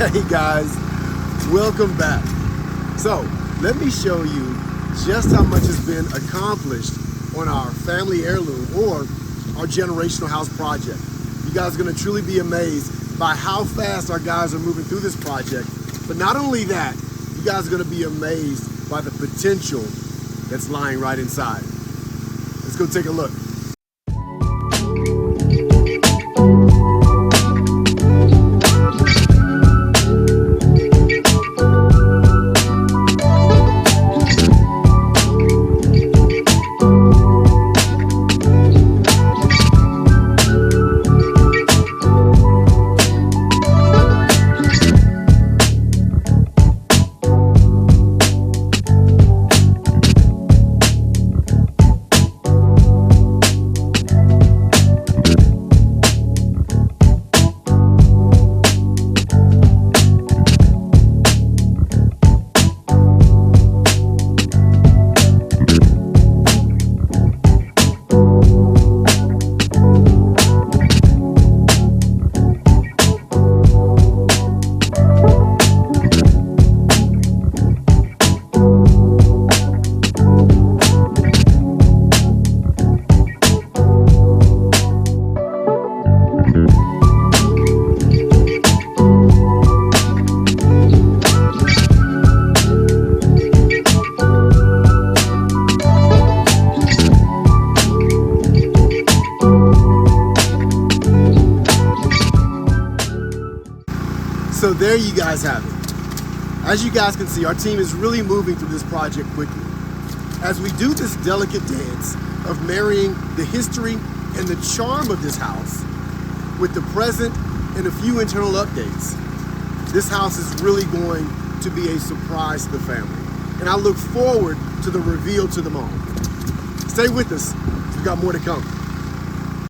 Hey guys, welcome back. So let me show you just how much has been accomplished on our family heirloom or our generational house project. You guys are going to truly be amazed by how fast our guys are moving through this project. But not only that, you guys are going to be amazed by the potential that's lying right inside. Let's go take a look. So there you guys have it. As you guys can see, our team is really moving through this project quickly. As we do this delicate dance of marrying the history and the charm of this house with the present and a few internal updates, this house is really going to be a surprise to the family. And I look forward to the reveal to them all. Stay with us, we've got more to come.